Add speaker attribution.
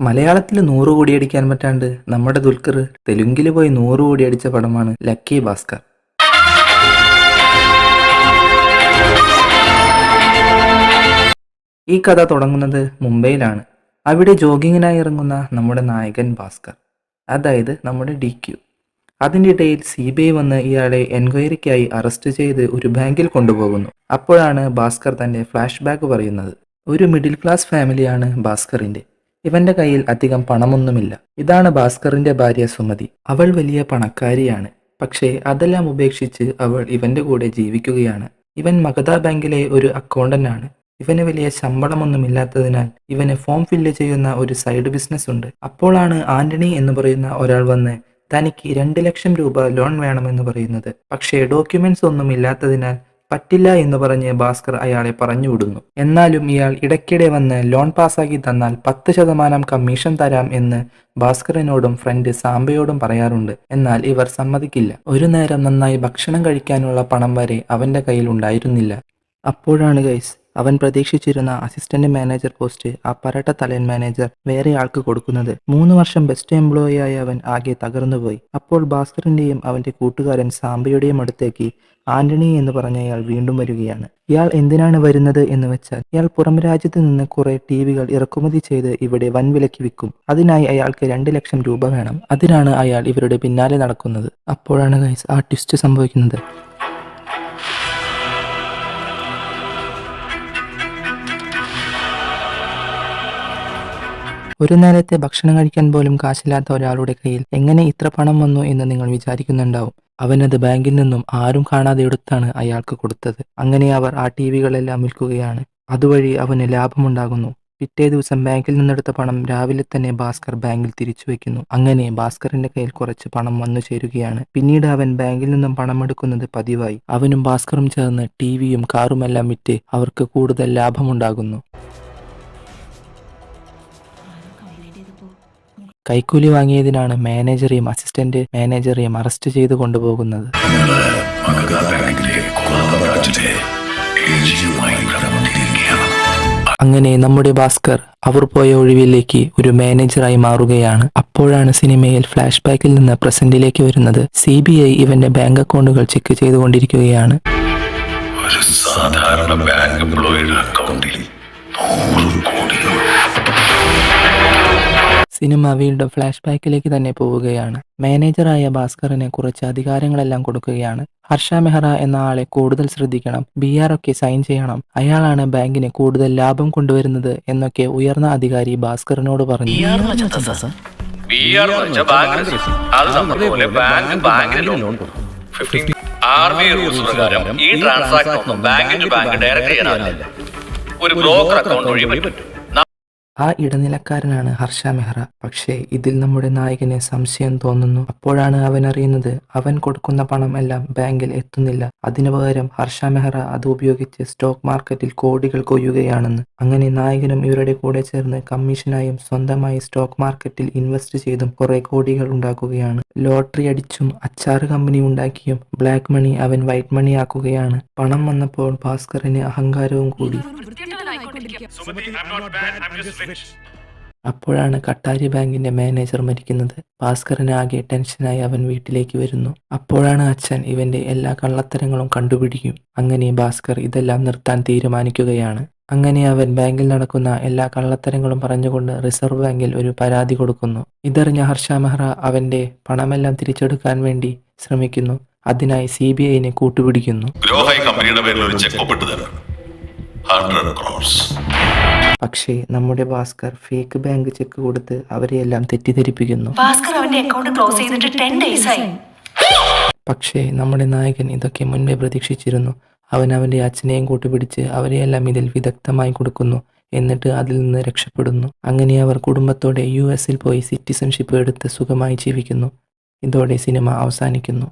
Speaker 1: മലയാളത്തിൽ 100 കോടി അടിക്കാൻ പറ്റാണ്ട് നമ്മുടെ ദുൽഖർ തെലുങ്കിൽ പോയി 100 കോടി അടിച്ച പടമാണ് ലക്കി ഭാസ്കർ. ഈ കഥ തുടങ്ങുന്നത് മുംബൈയിലാണ്. അവിടെ ജോഗിങ്ങിനായി ഇറങ്ങുന്ന നമ്മുടെ നായകൻ ഭാസ്കർ, അതായത് നമ്മുടെ DQ. അതിൻ്റെ ഇടയിൽ CBI വന്ന് ഇയാളെ എൻക്വയറിക്കായി അറസ്റ്റ് ചെയ്ത് ഒരു ബാങ്കിൽ കൊണ്ടുപോകുന്നു. അപ്പോഴാണ് ഭാസ്കർ തൻ്റെ ഫ്ലാഷ് ബാക്ക് പറയുന്നത്. ഒരു മിഡിൽ ക്ലാസ് ഫാമിലിയാണ് ഭാസ്കറിൻ്റെ. ഇവന്റെ കയ്യിൽ അധികം പണമൊന്നുമില്ല. ഇതാണ് ഭാസ്കറിന്റെ ഭാര്യ സുമതി. അവൾ വലിയ പണക്കാരിയാണ്. പക്ഷേ അതെല്ലാം ഉപേക്ഷിച്ച് അവൾ ഇവന്റെ കൂടെ ജീവിക്കുകയാണ്. ഇവൻ മഗധ ബാങ്കിലെ ഒരു അക്കൗണ്ടന്റ് ആണ്. ഇവന് വലിയ ശമ്പളമൊന്നുമില്ലാത്തതിനാൽ ഇവന് ഫോം ഫില്ല് ചെയ്യുന്ന ഒരു സൈഡ് ബിസിനസ് ഉണ്ട്. അപ്പോഴാണ് ആന്റണി എന്ന് പറയുന്ന ഒരാൾ വന്ന് തനിക്ക് 2 ലക്ഷം രൂപ ലോൺ വേണമെന്ന് പറയുന്നത്. പക്ഷേ ഡോക്യുമെന്റ്സ് ഒന്നും ഇല്ലാത്തതിനാൽ പറ്റില്ല എന്ന് പറഞ്ഞ് ഭാസ്കർ അയാളെ പറഞ്ഞുവിടുന്നു. എന്നാലും ഇയാൾ ഇടയ്ക്കിടെ വന്ന് ലോൺ പാസ്സാക്കി തന്നാൽ 10% കമ്മീഷൻ തരാം എന്ന് ഭാസ്കറിനോടും ഫ്രണ്ട് സാംബയോടും പറയാറുണ്ട്. എന്നാൽ ഇവർ സമ്മതിക്കില്ല. ഒരു നേരം നന്നായി ഭക്ഷണം കഴിക്കാനുള്ള പണം വരെ അവന്റെ കയ്യിൽ ഉണ്ടായിരുന്നില്ല. അപ്പോഴാണ് ഗൈസ് അവൻ പ്രതീക്ഷിച്ചിരുന്ന അസിസ്റ്റന്റ് മാനേജർ പോസ്റ്റ് ആ പരട്ട തലയൻ മാനേജർ വേറെ ആൾക്ക് കൊടുക്കുന്നത്. 3 വർഷം ബെസ്റ്റ് എംപ്ലോയി ആയ അവൻ ആകെ തകർന്നുപോയി. അപ്പോൾ ഭാസ്കറിന്റെയും അവന്റെ കൂട്ടുകാരൻ സാംബയുടെയും അടുത്തേക്ക് ആന്റണി എന്ന് പറഞ്ഞ അയാൾ വീണ്ടും വരികയാണ്. ഇയാൾ എന്തിനാണ് വരുന്നത് എന്ന് വെച്ചാൽ ഇയാൾ പുറം രാജ്യത്ത് നിന്ന് കുറെ TV-കൾ ഇറക്കുമതി ചെയ്ത് ഇവിടെ വൻവിലയ്ക്ക് വിൽക്കും. അതിനായി അയാൾക്ക് 2 ലക്ഷം രൂപ വേണം. അതിനാണ് അയാൾ ഇവരുടെ പിന്നാലെ നടക്കുന്നത്. അപ്പോഴാണ് ഗൈസ് ആ ട്വിസ്റ്റ് സംഭവിക്കുന്നത്. ഒരു നേരത്തെ ഭക്ഷണം കഴിക്കാൻ പോലും കാശില്ലാത്ത ഒരാളുടെ കയ്യിൽ എങ്ങനെ ഇത്ര പണം വന്നു എന്ന് നിങ്ങൾ വിചാരിക്കുന്നുണ്ടാവും. അവനത് ബാങ്കിൽ നിന്നും ആരും കാണാതെ എടുത്താണ് അയാൾക്ക് കൊടുത്തത്. അങ്ങനെ അവർ ആ TV-കളെല്ലാം വിൽക്കുകയാണ്. അതുവഴി അവന് ലാഭമുണ്ടാകുന്നു. പിറ്റേ ദിവസം ബാങ്കിൽ നിന്നെടുത്ത പണം രാവിലെ തന്നെ ഭാസ്കർ ബാങ്കിൽ തിരിച്ചു വയ്ക്കുന്നു. അങ്ങനെ ഭാസ്കറിന്റെ കയ്യിൽ കുറച്ച് പണം വന്നു ചേരുകയാണ്. പിന്നീട് അവൻ ബാങ്കിൽ നിന്നും പണം എടുക്കുന്നത് പതിവായി. അവനും ഭാസ്കറും ചേർന്ന് TV-യും കാറുമെല്ലാം വിറ്റ് അവർക്ക് കൂടുതൽ ലാഭമുണ്ടാകുന്നു. കൈക്കൂലി വാങ്ങിയതിനാണ് മാനേജറെയും അസിസ്റ്റന്റ് മാനേജറെയും അറസ്റ്റ് ചെയ്ത് കൊണ്ടുപോകുന്നത്. അങ്ങനെ നമ്മുടെ ഭാസ്കർ അവർ പോയ ഒഴിവിലേക്ക് ഒരു മാനേജറായി മാറുകയാണ്. അപ്പോഴാണ് സിനിമയിൽ ഫ്ലാഷ് ബാക്കിൽ നിന്ന് പ്രസന്റിലേക്ക് വരുന്നത്. CBI ഇവന്റെ ബാങ്ക് അക്കൗണ്ടുകൾ ചെക്ക് ചെയ്തുകൊണ്ടിരിക്കുകയാണ്.
Speaker 2: ഒരു സാധാരണ ബാങ്ക് എംപ്ലോയിയുടെ അക്കൗണ്ടിൽ 100 കോടി.
Speaker 1: സിനിമ വീണ്ടും ഫ്ലാഷ് ബാക്കിലേക്ക് തന്നെ പോവുകയാണ്. മാനേജറായ ഭാസ്കറിന് കുറച്ച് അധികാരങ്ങളെല്ലാം കൊടുക്കുകയാണ്. ഹർഷ മെഹ്റ എന്ന ആളെ കൂടുതൽ ശ്രദ്ധിക്കണം, BR ഒക്കെ സൈൻ ചെയ്യണം, അയാളാണ് ബാങ്കിന് കൂടുതൽ ലാഭം കൊണ്ടുവരുന്നത് എന്നൊക്കെ ഉയർന്ന അധികാരി ഭാസ്കറിനോട് പറഞ്ഞു. ആ ഇടനിലക്കാരനാണ് ഹർഷ മെഹ്റ. പക്ഷേ ഇതിൽ നമ്മുടെ നായകന് സംശയം തോന്നുന്നു. അപ്പോഴാണ് അവൻ അറിയുന്നത് അവൻ കൊടുക്കുന്ന പണം എല്ലാം ബാങ്കിൽ എത്തുന്നില്ല. അതിനു പകരം ഹർഷ മെഹ്റ അത് ഉപയോഗിച്ച് സ്റ്റോക്ക് മാർക്കറ്റിൽ കോടികൾ കൊയ്യുകയാണെന്ന്. അങ്ങനെ നായകനും ഇവരുടെ കൂടെ ചേർന്ന് കമ്മീഷനായും സ്വന്തമായി സ്റ്റോക്ക് മാർക്കറ്റിൽ ഇൻവെസ്റ്റ് ചെയ്തും കുറെ കോടികൾ ഉണ്ടാക്കുകയാണ്. ലോട്ടറി അടിച്ചും അച്ചാറ് കമ്പനി ഉണ്ടാക്കിയും ബ്ലാക്ക് മണി അവൻ വൈറ്റ് മണി ആക്കുകയാണ്. പണം വന്നപ്പോൾ ഭാസ്കറിന് അഹങ്കാരവും കൂടി. അപ്പോഴാണ് കട്ടാരി ബാങ്കിന്റെ മാനേജർ മരിക്കുന്നത്. ഭാസ്കറിന് ആകെ ടെൻഷനായി അവൻ വീട്ടിലേക്ക് വരുന്നു. അപ്പോഴാണ് അച്ഛൻ ഇവന്റെ എല്ലാ കള്ളത്തരങ്ങളും കണ്ടുപിടിക്കും. അങ്ങനെ ഭാസ്കർ ഇതെല്ലാം നിർത്താൻ തീരുമാനിക്കുകയാണ്. അങ്ങനെ അവൻ ബാങ്കിൽ നടക്കുന്ന എല്ലാ കള്ളത്തരങ്ങളും പറഞ്ഞുകൊണ്ട് റിസർവ് ബാങ്കിൽ ഒരു പരാതി കൊടുക്കുന്നു. ഇതറിഞ്ഞ ഹർഷ മെഹ്റ അവന്റെ പണമെല്ലാം തിരിച്ചെടുക്കാൻ വേണ്ടി ശ്രമിക്കുന്നു. അതിനായി CBI-നെ കൂട്ടുപിടിക്കുന്നു. പക്ഷേ നമ്മുടെ ഭാസ്കർ ഫേക്ക് ബാങ്ക് ചെക്ക് കൊടുത്ത് അവരെയെല്ലാം തെറ്റിദ്ധരിപ്പിക്കുന്നു. പക്ഷേ നമ്മുടെ നായകൻ ഇതൊക്കെ മുൻപേ പ്രതീക്ഷിച്ചിരുന്നു. അവൻ അവന്റെ അച്ഛനെയും കൂട്ടുപിടിച്ച് അവരെയെല്ലാം ഇതിൽ വിദഗ്ധമായി കൊടുക്കുന്നു. എന്നിട്ട് അതിൽ നിന്ന് രക്ഷപ്പെടുന്നു. അങ്ങനെ അവർ കുടുംബത്തോടെ US-ൽ പോയി സിറ്റിസൺഷിപ്പ് എടുത്ത് സുഖമായി ജീവിക്കുന്നു. ഇതോടെ സിനിമ അവസാനിക്കുന്നു.